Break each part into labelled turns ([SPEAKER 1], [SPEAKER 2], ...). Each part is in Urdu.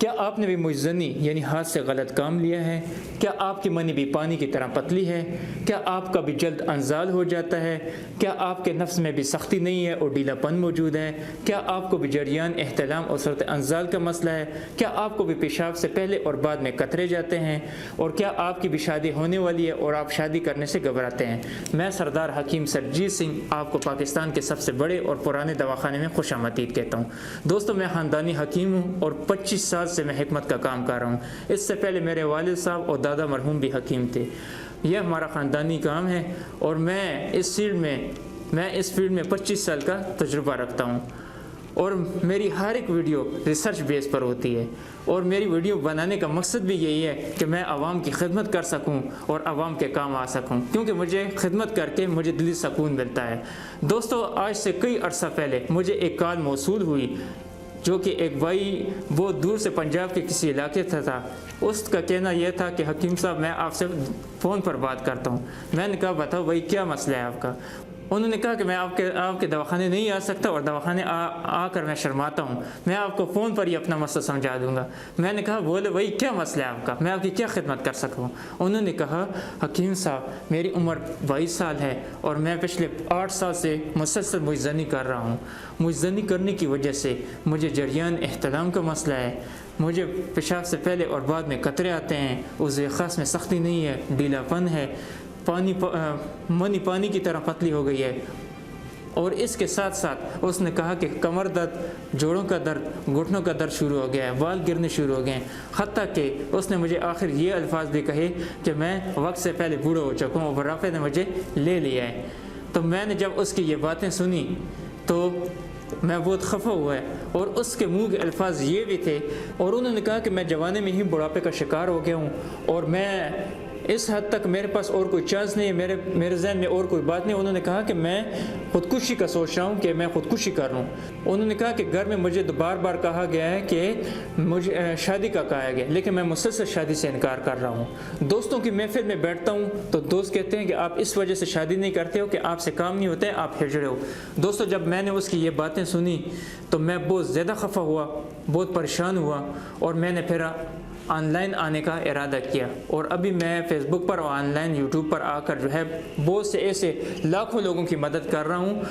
[SPEAKER 1] کیا آپ نے بھی مجزنی یعنی ہاتھ سے غلط کام لیا ہے؟ کیا آپ کی منی بھی پانی کی طرح پتلی ہے؟ کیا آپ کا بھی جلد انزال ہو جاتا ہے؟ کیا آپ کے نفس میں بھی سختی نہیں ہے اور ڈھیلا پن موجود ہے؟ کیا آپ کو بھی جریان احتلام اور صورت انزال کا مسئلہ ہے؟ کیا آپ کو بھی پیشاب سے پہلے اور بعد میں قطرے جاتے ہیں؟ اور کیا آپ کی بھی شادی ہونے والی ہے اور آپ شادی کرنے سے گھبراتے ہیں؟ میں سردار حکیم سرجیت سنگھ آپ کو پاکستان کے سب سے بڑے اور پرانے دواخانے میں خوش آمدید کہتا ہوں۔ دوستو، میں خاندانی حکیم ہوں اور 25 سال سے میں حکمت کا کام کر رہا ہوں۔ اس سے پہلے میرے والد صاحب اور دادا مرحوم بھی حکیم تھے۔ یہ ہمارا خاندانی کام ہے اور میں اس فیلڈ میں 25 سال کا تجربہ رکھتا ہوں اور میری ہر ایک ویڈیو ریسرچ بیس پر ہوتی ہے اور میری ویڈیو بنانے کا مقصد بھی یہی ہے کہ میں عوام کی خدمت کر سکوں اور عوام کے کام آ سکوں، کیونکہ مجھے خدمت کر کے مجھے دلی سکون ملتا ہے۔ دوستو، آج سے کئی عرصہ پہلے مجھے ایک کال موصول ہوئی جو کہ ایک بھائی بہت دور سے پنجاب کے کسی علاقے سے تھا۔ اس کا کہنا یہ تھا کہ حکیم صاحب، میں آپ سے فون پر بات کرتا ہوں۔ میں نے کہا بتاؤ بھائی، کیا مسئلہ ہے آپ کا؟ انہوں نے کہا کہ میں آپ کے دواخانے نہیں آ سکتا اور دواخانے آ کر میں شرماتا ہوں، میں آپ کو فون پر ہی اپنا مسئلہ سمجھا دوں گا۔ میں نے کہا بولے بھائی، کیا مسئلہ ہے آپ کا؟ میں آپ کی کیا خدمت کر سکوں؟ انہوں نے کہا حکیم صاحب، میری عمر 22 سال ہے اور میں پچھلے 8 سال سے مسلسل مجزنی کر رہا ہوں۔ مجزنی کرنے کی وجہ سے مجھے جریان احتلام کا مسئلہ ہے، مجھے پیشاب سے پہلے اور بعد میں قطرے آتے ہیں، عضو خاص میں سختی نہیں ہے، ڈھیلا پن ہے، منی پانی کی طرح پتلی ہو گئی ہے۔ اور اس کے ساتھ ساتھ اس نے کہا کہ کمر درد، جوڑوں کا درد، گھٹنوں کا درد شروع ہو گیا ہے، بال گرنے شروع ہو گئے ہیں، حتیٰ کہ اس نے مجھے آخر یہ الفاظ بھی کہے کہ میں وقت سے پہلے بوڑھا ہو چکا ہوں اور بڑھاپے نے مجھے لے لیا ہے۔ تو میں نے جب اس کی یہ باتیں سنی تو میں بہت خفا ہوا ہے اور اس کے منہ کے الفاظ یہ بھی تھے، اور انہوں نے کہا کہ میں جوانے میں ہی بڑھاپے کا شکار ہو گیا ہوں اور میں اس حد تک میرے پاس اور کوئی چانس نہیں ہے، میرے ذہن میں اور کوئی بات نہیں۔ انہوں نے کہا کہ میں خودکشی کا سوچ رہا ہوں کہ میں خودکشی کر لوں۔ انہوں نے کہا کہ گھر میں مجھے بار بار کہا گیا ہے کہ مجھے شادی کا کہا گیا، لیکن میں مسلسل شادی سے انکار کر رہا ہوں۔ دوستوں کی محفل میں بیٹھتا ہوں تو دوست کہتے ہیں کہ آپ اس وجہ سے شادی نہیں کرتے ہو کہ آپ سے کام نہیں ہوتے ہیں، آپ ہجڑے ہو۔ دوستوں، جب میں نے اس کی یہ باتیں سنی تو میں بہت زیادہ خفا ہوا، بہت پریشان ہوا اور میں نے پھر آن لائن آنے کا ارادہ کیا، اور ابھی میں فیس بک پر اور آن لائن یوٹیوب پر آ کر جو ہے بہت سے ایسے لاکھوں لوگوں کی مدد کر رہا ہوں۔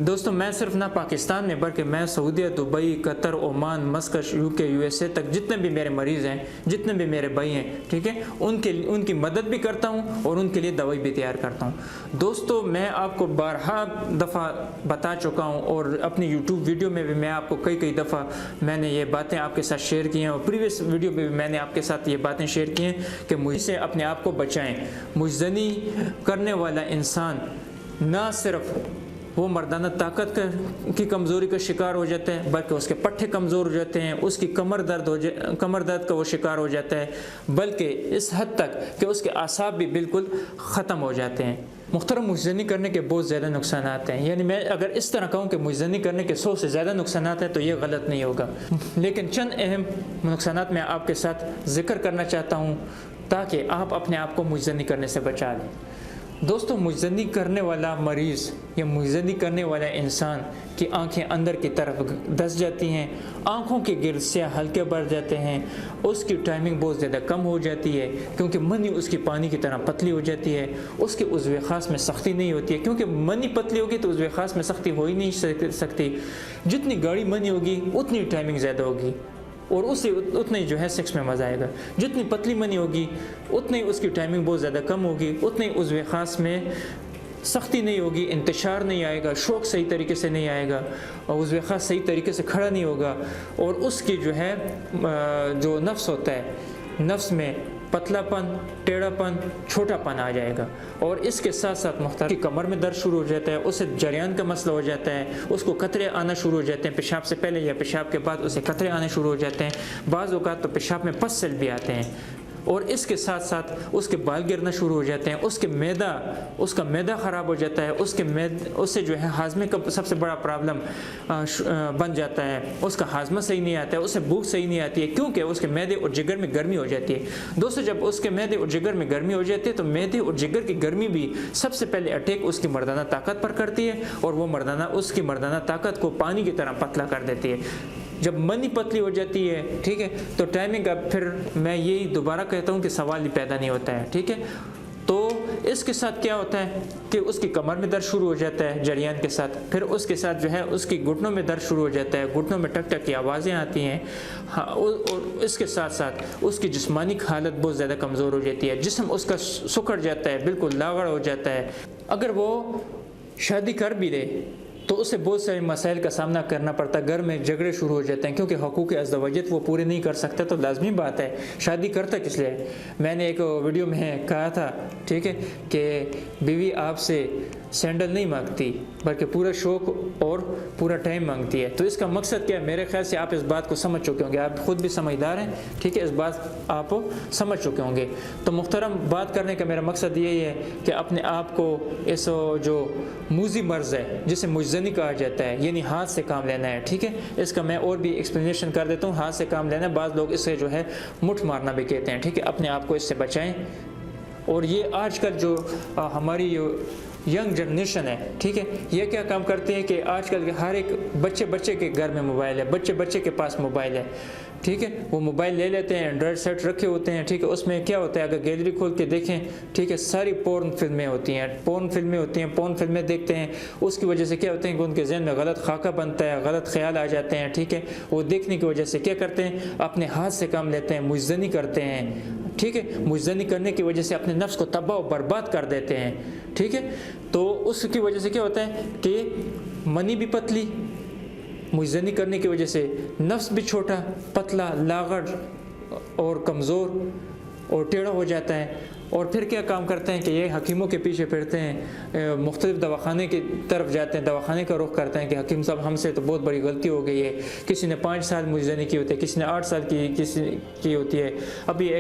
[SPEAKER 1] دوستوں، میں صرف نہ پاکستان میں بلکہ میں سعودیہ، دبئی، قطر، عمان، مسقط، UK، USA تک جتنے بھی میرے مریض ہیں، جتنے بھی میرے بھائی ہیں، ٹھیک ہے، ان کی مدد بھی کرتا ہوں اور ان کے لیے دوائی بھی تیار کرتا ہوں۔ دوستوں، میں آپ کو بارہا دفعہ بتا چکا ہوں اور اپنی یوٹیوب ویڈیو میں بھی میں آپ کو کئی دفعہ میں نے یہ باتیں آپ کے ساتھ شیئر کی ہیں اور پریویس ویڈیو میں بھی میں نے آپ کے ساتھ یہ باتیں شیئر کی ہیں کہ مجھ سے اپنے آپ کو بچائیں۔ مجزنی کرنے والا انسان نہ صرف وہ مردانہ طاقت کی کمزوری کا شکار ہو جاتا ہے بلکہ اس کے پٹھے کمزور ہو جاتے ہیں، اس کی کمر درد کا وہ شکار ہو جاتا ہے، بلکہ اس حد تک کہ اس کے اعصاب بھی بالکل ختم ہو جاتے ہیں۔ محترم، مجزنی کرنے کے بہت زیادہ نقصانات ہیں، یعنی میں اگر اس طرح کہوں کہ مجزنی کرنے کے 100 سے زیادہ نقصانات ہیں تو یہ غلط نہیں ہوگا، لیکن چند اہم نقصانات میں آپ کے ساتھ ذکر کرنا چاہتا ہوں تاکہ آپ اپنے آپ کو مجزنی کرنے سے بچا لیں۔ دوستو، مجزنی کرنے والا مریض یا مجزنی کرنے والا انسان کی آنکھیں اندر کی طرف دھس جاتی ہیں، آنکھوں کے گرد سیاہ حلقے بڑھ جاتے ہیں، اس کی ٹائمنگ بہت زیادہ کم ہو جاتی ہے کیونکہ منی اس کی پانی کی طرح پتلی ہو جاتی ہے، اس کے عضو خاص میں سختی نہیں ہوتی ہے کیونکہ منی پتلی ہوگی تو عضو خاص میں سختی ہو ہی نہیں سکتی۔ جتنی گاڑی منی ہوگی اتنی ٹائمنگ زیادہ ہوگی اور اسے اتنا ہی جو ہے سیکس میں مزہ آئے گا۔ جتنی پتلی منی ہوگی اتنی اس کی ٹائمنگ بہت زیادہ کم ہوگی، اتنی عضو خاص میں سختی نہیں ہوگی، انتشار نہیں آئے گا، شوق صحیح طریقے سے نہیں آئے گا، اور عضو خاص صحیح طریقے سے کھڑا نہیں ہوگا، اور اس کی جو ہے جو نفس ہوتا ہے، نفس میں پتلا پن، ٹیڑھا پن، چھوٹا پن آ جائے گا، اور اس کے ساتھ ساتھ محترم کی کمر میں درد شروع ہو جاتا ہے، اسے جریان کا مسئلہ ہو جاتا ہے، اس کو قطرے آنا شروع ہو جاتے ہیں، پیشاب سے پہلے یا پیشاب کے بعد اسے قطرے آنے شروع ہو جاتے ہیں، بعض اوقات تو پیشاب میں پس سیل بھی آتے ہیں، اور اس کے ساتھ ساتھ اس کے بال گرنا شروع ہو جاتے ہیں، اس کا معدہ خراب ہو جاتا ہے، اس سے جو ہے ہاضمے کا سب سے بڑا پرابلم بن جاتا ہے، اس کا ہاضمہ صحیح نہیں آتا ہے، اسے بھوک صحیح نہیں آتی ہے کیونکہ اس کے معدے اور جگر میں گرمی ہو جاتی ہے۔ دوستو، جب اس کے معدے اور جگر میں گرمی ہو جاتی ہے تو معدے اور جگر کی گرمی بھی سب سے پہلے اٹیک اس کی مردانہ طاقت پر کرتی ہے اور وہ اس کی مردانہ طاقت کو پانی کی طرح پتلا کر دیتی ہے۔ جب منی پتلی ہو جاتی ہے، ٹھیک ہے، تو ٹائمنگ کا پھر میں یہی دوبارہ کہتا ہوں کہ سوال ہی پیدا نہیں ہوتا ہے، ٹھیک ہے۔ تو اس کے ساتھ کیا ہوتا ہے کہ اس کی کمر میں درد شروع ہو جاتا ہے جریان کے ساتھ، پھر اس کے ساتھ جو ہے اس کی گھٹنوں میں درد شروع ہو جاتا ہے، گھٹنوں میں ٹک ٹک کی آوازیں آتی ہیں، اور اس کے ساتھ ساتھ اس کی جسمانی حالت بہت زیادہ کمزور ہو جاتی ہے، جسم اس کا سکڑ جاتا ہے، بالکل لاغر ہو جاتا ہے۔ اگر وہ شادی کر بھی لے تو اسے بہت سارے مسائل کا سامنا کرنا پڑتا ہے، گھر میں جھگڑے شروع ہو جاتے ہیں، کیونکہ حقوق ازدواجیت وہ پورے نہیں کر سکتا، تو لازمی بات ہے شادی کرتا کس لیے۔ میں نے ایک ویڈیو میں کہا تھا، ٹھیک ہے، کہ بیوی آپ سے سینڈل نہیں مانگتی بلکہ پورا شوق اور پورا ٹائم مانگتی ہے۔ تو اس کا مقصد کیا ہے؟ میرے خیال سے آپ اس بات کو سمجھ چکے ہوں گے، آپ خود بھی سمجھدار ہیں، ٹھیک ہے، اس بات آپ سمجھ چکے ہوں گے۔ تو محترم، بات کرنے کا میرا مقصد یہی ہے کہ اپنے آپ کو اس جو موذی مرض ہے جسے مجزنی کہا جاتا ہے، یعنی ہاتھ سے کام لینا ہے، ٹھیک ہے، اس کا میں اور بھی ایکسپلینیشن کر دیتا ہوں۔ ہاتھ سے کام لینا، بعض لوگ اسے جو ہے مٹھ مارنا بھی کہتے ہیں، ٹھیک ہے، اپنے آپ کو اس سے بچائیں۔ اور یہ آج کل جو ہماری ینگ جنریشن ہے، ٹھیک ہے، یہ کیا کام کرتے ہیں کہ آج کل کے ہر ایک بچے کے گھر میں موبائل ہے، بچے کے پاس موبائل ہے، ٹھیک ہے، وہ موبائل لے لیتے ہیں، اینڈرائڈ سیٹ رکھے ہوتے ہیں، ٹھیک ہے، اس میں کیا ہوتا ہے اگر گیلری کھول کے دیکھیں، ٹھیک ہے، ساری پورن فلمیں ہوتی ہیں، پورن فلمیں دیکھتے ہیں، اس کی وجہ سے کیا ہوتے ہیں کہ ان کے ذہن میں غلط خاکہ بنتا ہے، غلط خیال آ جاتے ہیں، ٹھیک ہے، وہ دیکھنے کی وجہ سے کیا کرتے ہیں، اپنے ہاتھ سے کام لیتے ہیں، مجزنی کرتے ہیں، ٹھیک ہے، مجزنی کرنے کی وجہ سے اپنے نفس کو تباہ و برباد کر دیتے ہیں، ٹھیک ہے۔ تو اس کی وجہ سے کیا ہوتا ہے کہ منی بھی پتلی، مجزنی کرنے کی وجہ سے نفس بھی چھوٹا، پتلا، لاغر اور کمزور اور ٹیڑھا ہو جاتا ہے، اور پھر کیا کام کرتے ہیں کہ یہ حکیموں کے پیچھے پھرتے ہیں، مختلف دواخانے کی طرف جاتے ہیں، دواخانے کا رخ کرتے ہیں کہ حکیم صاحب ہم سے تو بہت بڑی غلطی ہو گئی ہے، کسی نے 5 سال مجزنی کی ہوتی ہے، کسی نے 8 سال کی ہوتی ہے۔ ابھی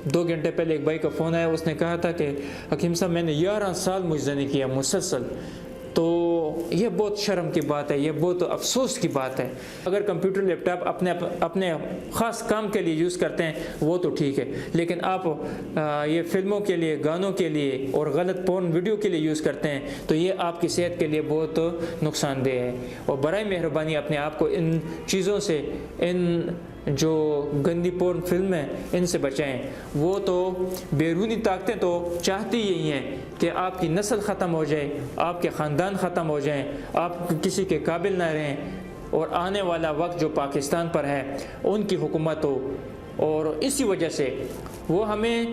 [SPEAKER 1] 2 گھنٹے پہلے ایک بھائی کا فون آیا، اس نے کہا تھا کہ حکیم صاحب میں نے 11 سال مجزنی کیا مسلسل۔ تو یہ بہت شرم کی بات ہے، یہ بہت افسوس کی بات ہے۔ اگر کمپیوٹر لیپ ٹاپ اپنے خاص کام کے لیے یوز کرتے ہیں وہ تو ٹھیک ہے، لیکن آپ یہ فلموں کے لیے، گانوں کے لیے اور غلط پورن ویڈیو کے لیے یوز کرتے ہیں تو یہ آپ کی صحت کے لیے بہت نقصان دہ ہے۔ اور برائے مہربانی اپنے آپ کو ان چیزوں سے، ان جو گندی پورن فلم ہیں ان سے بچائیں۔ وہ تو بیرونی طاقتیں تو چاہتی یہی ہیں کہ آپ کی نسل ختم ہو جائے، آپ کے خاندان ختم ہو جائیں، آپ کسی کے قابل نہ رہیں، اور آنے والا وقت جو پاکستان پر ہے ان کی حکومت ہو۔ اور اسی وجہ سے وہ ہمیں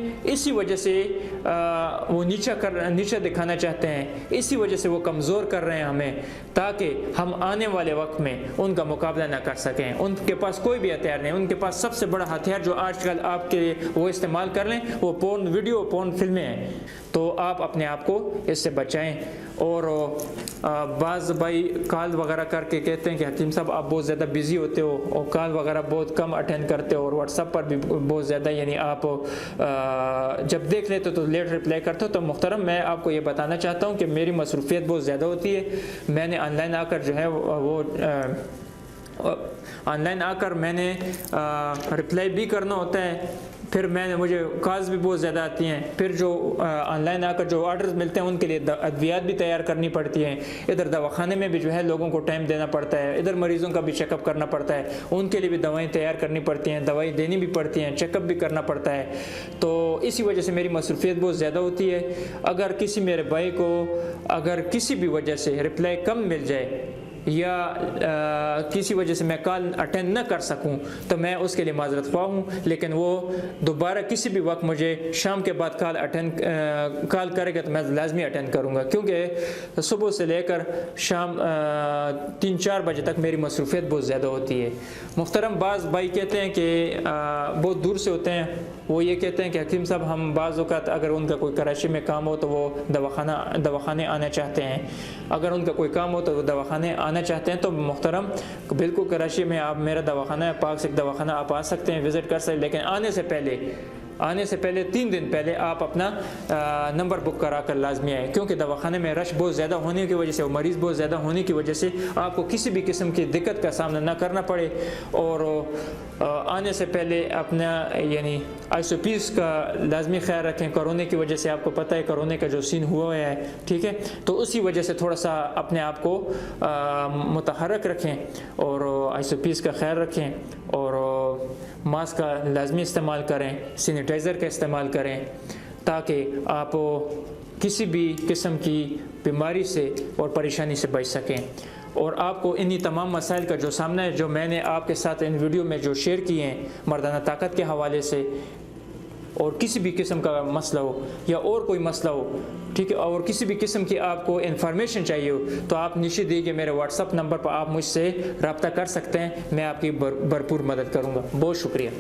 [SPEAKER 1] وہ نیچا دکھانا چاہتے ہیں، اسی وجہ سے وہ کمزور کر رہے ہیں ہمیں، تاکہ ہم آنے والے وقت میں ان کا مقابلہ نہ کر سکیں۔ ان کے پاس کوئی بھی ہتھیار نہیں، ان کے پاس سب سے بڑا ہتھیار جو آج کل آپ کے وہ استعمال کر لیں وہ پورن ویڈیو، پورن فلمیں ہیں۔ تو آپ اپنے آپ کو اس سے بچائیں۔ اور بعض بھائی کال وغیرہ کر کے کہتے ہیں کہ حکیم صاحب آپ بہت زیادہ بزی ہوتے ہو اور کال وغیرہ بہت کم اٹینڈ کرتے ہو، اور واٹس ایپ پر بھی بہت زیادہ، یعنی آپ جب دیکھ لیتے تو لیٹ رپلائی کرتے ہو۔ تو محترم، میں آپ کو یہ بتانا چاہتا ہوں کہ میری مصروفیت بہت زیادہ ہوتی ہے، میں نے آن لائن آ کر جو ہے وہ میں نے رپلائی بھی کرنا ہوتا ہے، پھر مجھے کالز بھی بہت زیادہ آتی ہیں، پھر جو آن لائن آ کر جو آرڈرز ملتے ہیں ان کے لیے ادویات بھی تیار کرنی پڑتی ہیں، ادھر دواخانے میں بھی جو ہے لوگوں کو ٹائم دینا پڑتا ہے، ادھر مریضوں کا بھی چیک اپ کرنا پڑتا ہے، ان کے لیے بھی دوائیں تیار کرنی پڑتی ہیں، دوائی دینی بھی پڑتی ہیں، چیک اپ بھی کرنا پڑتا ہے۔ تو اسی وجہ سے میری مصروفیت بہت زیادہ ہوتی ہے۔ اگر کسی میرے بھائی کو اگر کسی بھی وجہ سے رپلائی کم مل جائے یا کسی وجہ سے میں کال اٹینڈ نہ کر سکوں تو میں اس کے لیے معذرت خواہ ہوں، لیکن وہ دوبارہ کسی بھی وقت مجھے شام کے بعد کال کرے گا تو میں لازمی اٹینڈ کروں گا، کیونکہ صبح سے لے کر شام 3-4 بجے تک میری مصروفیت بہت زیادہ ہوتی ہے۔ محترم، بعض بھائی کہتے ہیں کہ بہت دور سے ہوتے ہیں، وہ یہ کہتے ہیں کہ حکیم صاحب ہم بعض اوقات اگر ان کا کوئی کراچی میں کام ہو تو وہ دواخانے آنا چاہتے ہیں، اگر ان کا کوئی کام ہو تو وہ دواخانے آنا چاہتے ہیں۔ تو محترم، بالکل کراچی میں آپ میرا دواخانہ ہے، پاک سکھ دواخانہ، آپ آ سکتے ہیں، وزٹ کر سکتے ہیں، لیکن آنے سے پہلے 3 دن پہلے آپ اپنا نمبر بک کرا کر لازمی آئے، کیونکہ دواخانے میں رش بہت زیادہ ہونے کی وجہ سے، مریض بہت زیادہ ہونے کی وجہ سے آپ کو کسی بھی قسم کی دقت کا سامنا نہ کرنا پڑے، اور آنے سے پہلے اپنا یعنی ISOPs کا لازمی خیال رکھیں. کرونے کی وجہ سے آپ کو پتہ ہے کرونے کا جو سین ہوا ہے, ٹھیک ہے, تو اسی وجہ سے تھوڑا سا اپنے آپ کو متحرک رکھیں اور ISOPs کا خیال رکھیں اور ماسک کا لازمی استعمال کریں, سینیٹائزر کا استعمال کریں تاکہ آپ کسی بھی قسم کی بیماری سے اور پریشانی سے بچ سکیں. اور آپ کو انہی تمام مسائل کا جو سامنا ہے, جو میں نے آپ کے ساتھ ان ویڈیو میں جو شیئر کیے ہیں مردانہ طاقت کے حوالے سے, اور کسی بھی قسم کا مسئلہ ہو یا اور کوئی مسئلہ ہو, ٹھیک ہے, اور کسی بھی قسم کی آپ کو انفارمیشن چاہیے ہو, تو آپ نیچے دیے گئے میرے واٹس ایپ نمبر پر آپ مجھ سے رابطہ کر سکتے ہیں. میں آپ کی بھرپور مدد کروں گا. بہت شکریہ.